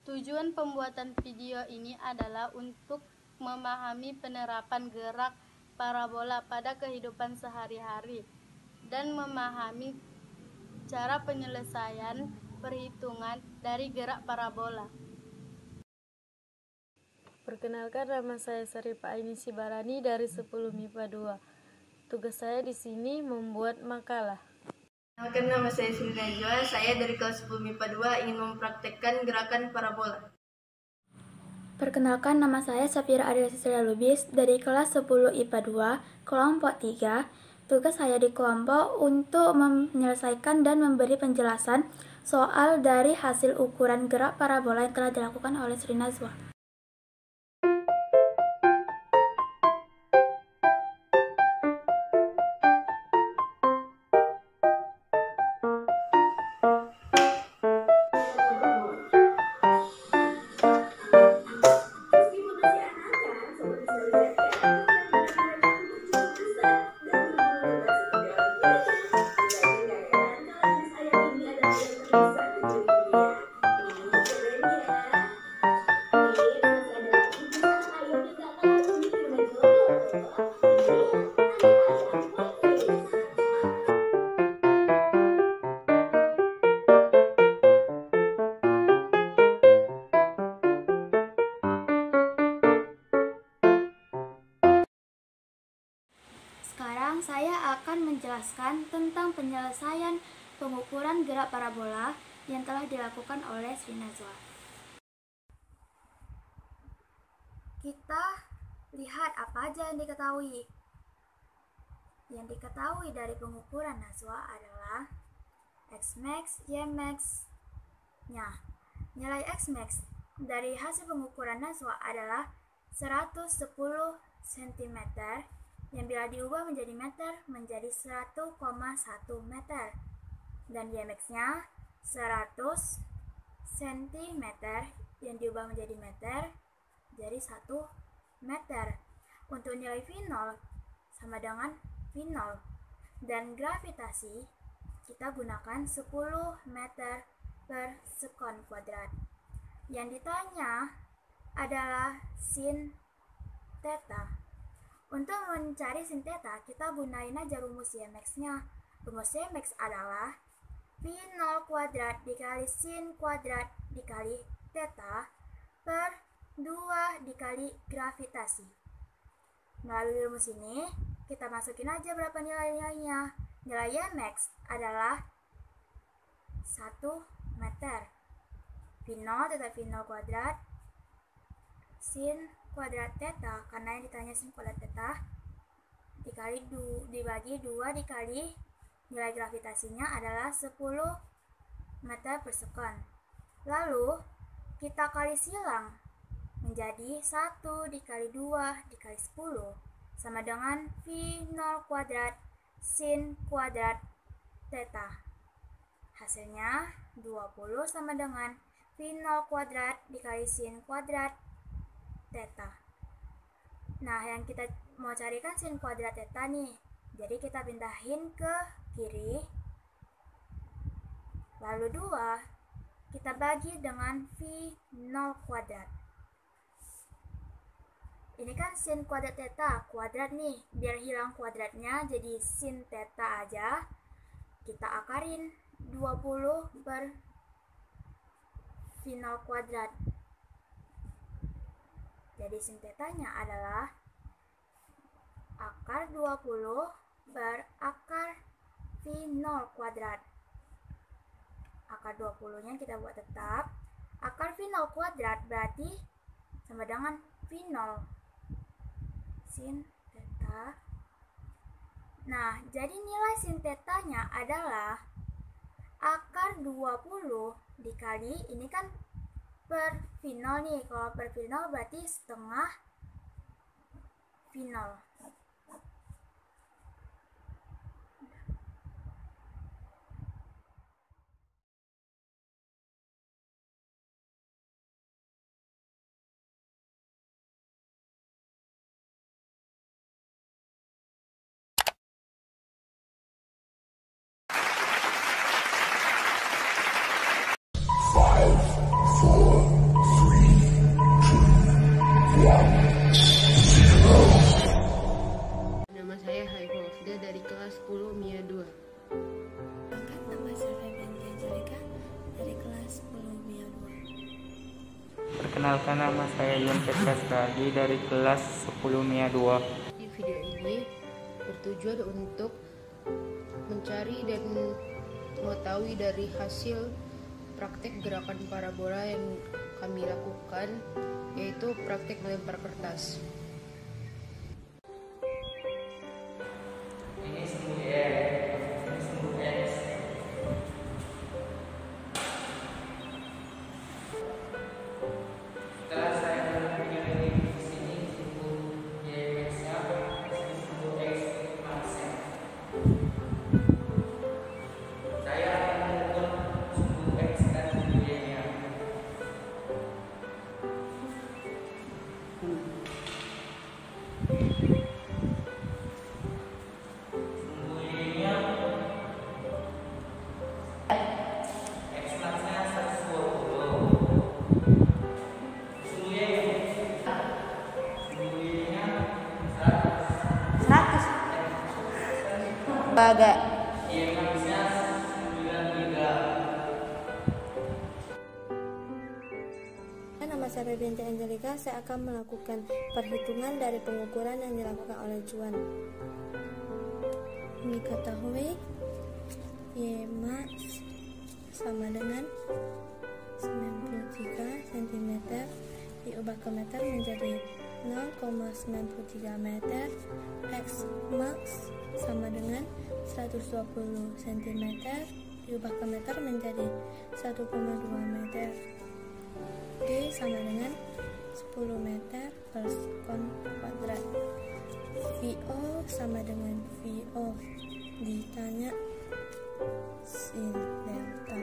Tujuan pembuatan video ini adalah untuk memahami penerapan gerak parabola pada kehidupan sehari-hari dan memahami cara penyelesaian perhitungan dari gerak parabola. Perkenalkan, nama saya Syarifah Aini Sibarani dari 10 MIPA 2. Tugas saya di sini membuat makalah. Perkenalkan, nama saya Sri Najwa. Saya dari kelas 10 MIPA 2 ingin mempraktekkan gerakan parabola. Perkenalkan, nama saya Safira Arya Sisra Lubis dari kelas 10 IPA 2, kelompok 3. Tugas saya di kelompok untuk menyelesaikan dan memberi penjelasan soal dari hasil ukuran gerak parabola yang telah dilakukan oleh Sri Najwa. Sekarang saya akan menjelaskan tentang penyelesaian pengukuran gerak parabola yang telah dilakukan oleh Sri Najwa. Kita lihat apa aja yang diketahui. Yang diketahui dari pengukuran Najwa adalah Xmax, Ymax-nya. Nilai Xmax dari hasil pengukuran Najwa adalah 110 cm yang bila diubah menjadi meter menjadi 1,1 meter, dan Ymax-nya 100 cm yang diubah menjadi meter jadi 1 meter. Untuk nilai V0 sama dengan V0, dan gravitasi kita gunakan 10 meter per sekon kuadrat. Yang ditanya adalah sin theta. Untuk mencari sin theta, kita gunain aja rumus Ymax-nya. Rumus Ymax adalah V0 kuadrat dikali sin kuadrat dikali theta per 2 dikali gravitasi. Melalui rumus ini, kita masukin aja berapa nilai-nilainya. Nilai Ymax adalah 1 meter. V0 tetap V0 kuadrat sin kuadrat theta, karena yang ditanya sin kuadrat theta, dibagi 2 dikali nilai gravitasinya adalah 10 meter per sekon. Lalu kita kali silang menjadi 1 dikali 2 dikali 10 sama dengan V0 kuadrat sin kuadrat theta. Hasilnya 20 sama dengan V0 kuadrat dikali sin kuadrat theta. Nah, yang kita mau carikan sin kuadrat theta nih. Jadi kita pindahin ke kiri. Lalu 2 kita bagi dengan V0 kuadrat. Ini kan sin kuadrat theta kuadrat nih. Biar hilang kuadratnya jadi sin theta aja. Kita akarin 20 per V0 kuadrat. Jadi sin theta-nya adalah akar 20 per akar V0 kuadrat. Akar 20-nya kita buat tetap. Akar V0 kuadrat berarti sama dengan V0 sin theta. Nah, jadi nilai sin theta-nya adalah akar 20 dikali, ini kan per V0 nih. Kalau per V0 berarti setengah V0. Perkenalkan, nama saya Yon Petra Stradi dari kelas 10 MIA 2. Di video ini bertujuan untuk mencari dan mengetahui dari hasil praktek gerakan parabola yang kami lakukan, yaitu praktek melempar kertas. Ini sumbu Y, ini sumbu X. Setelah saya menunjukkan ini di sini sumbu Y X-nya, di sini sumbu X Max-nya. Saya akan mengukur sumbu X dan sumbu Y-nya. Sumbu Y-nya X Max-nya 120. Sumbu Y-nya 100 agak Y Max-nya 93. Nama saya Febianti Angelika. Saya akan melakukan perhitungan dari pengukuran yang dilakukan oleh Juan. Diketahui Y max sama dengan 93 cm diubah ke meter menjadi 0,93 meter. X max sama dengan 120 cm diubah ke meter menjadi 1,2 meter. G sama dengan 10 meter per sekon kuadrat. VO sama dengan VO ditanya sin delta.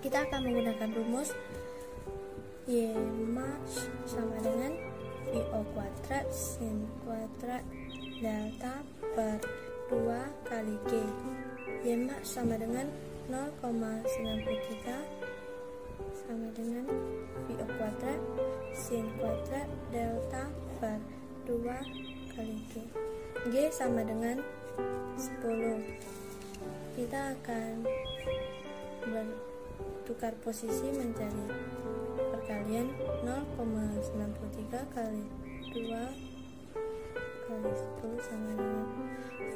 Kita akan menggunakan rumus Y max sama dengan VO kuadrat sin kuadrat delta per 2 kali G. Y max sama dengan 0,93 sama dengan VO kuadrat sin kuadrat delta per 2 kali G. G sama dengan 10. Kita akan bertukar posisi menjadi perkalian 0,93 kali 2 kali 10 sama dengan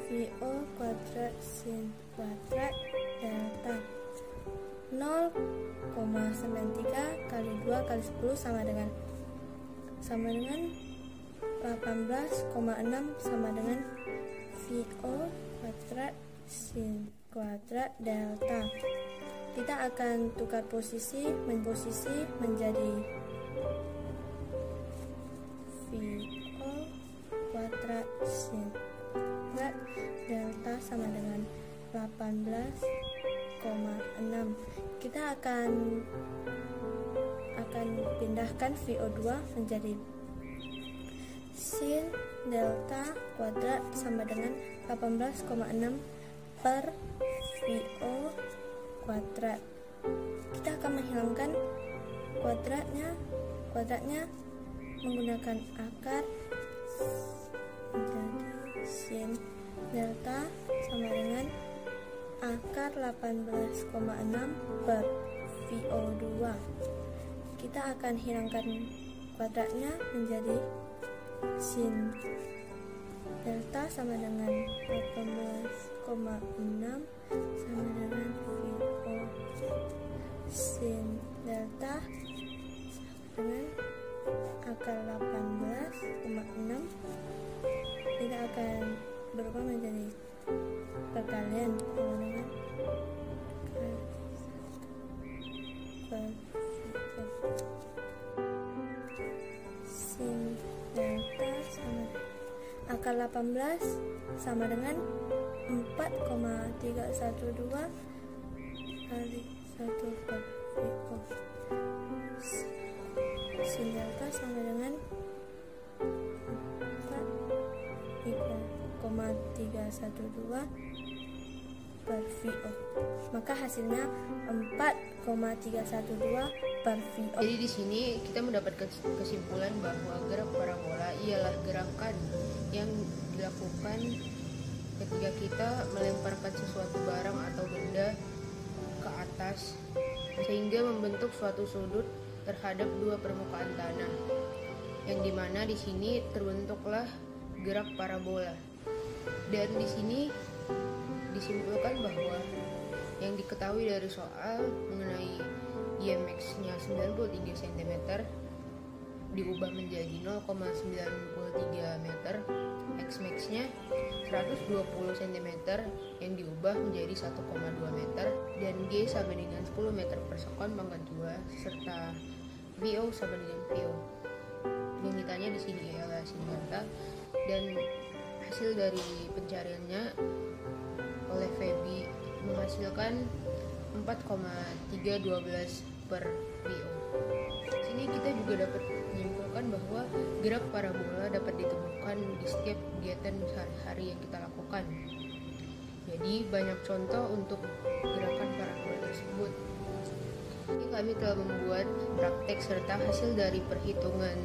VO kuadrat sin kuadrat delta. 0,93 kali 2 kali 10 sama dengan 18,6 sama dengan VO kuadrat sin kuadrat delta. Kita akan tukar posisi menjadi VO kuadrat sin kuadrat delta sama dengan 18,6. Kita akan pindahkan VO2 menjadi sin delta kuadrat sama dengan 18,6 per VO kuadrat. Kita akan menghilangkan kuadratnya menggunakan akar menjadi sin delta sama dengan akar 18,6 per VO2. Kita akan hilangkan kuadratnya menjadi sin delta sama dengan 18,6 sama dengan VO sin delta sama dengan akar 18,6. Kita akan berubah menjadi perkalian sama dengan sin delta sama akar 18 sama dengan 4,312 kali 1 per VO. Sin delta sama dengan 4,312 per VO. Maka hasilnya 4,312 per VO. Jadi di sini kita mendapatkan kesimpulan bahwa gerak parabola ialah gerakan yang dilakukan ketika kita melemparkan sesuatu barang atau benda ke atas sehingga membentuk suatu sudut terhadap dua permukaan tanah, yang dimana di sini terbentuklah gerak parabola. Dan di sini disimpulkan bahwa yang diketahui dari soal mengenai YMX-nya 93 cm diubah menjadi 0,93 meter, Xmax-nya 120 cm yang diubah menjadi 1,2 meter, dan G sama dengan 10 meter per sekon pangkat 2, serta VO sama dengan VO. Unitanya di sini ialah singgata, dan hasil dari pencariannya oleh Feby menghasilkan 4,312 per VO. Di sini kita juga dapat menyimpulkan bahwa gerak parabola dapat ditemukan di setiap kegiatan sehari-hari yang kita lakukan. Jadi banyak contoh untuk gerakan parabola tersebut. Ini kami telah membuat praktek serta hasil dari perhitungan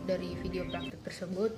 dari video praktek tersebut.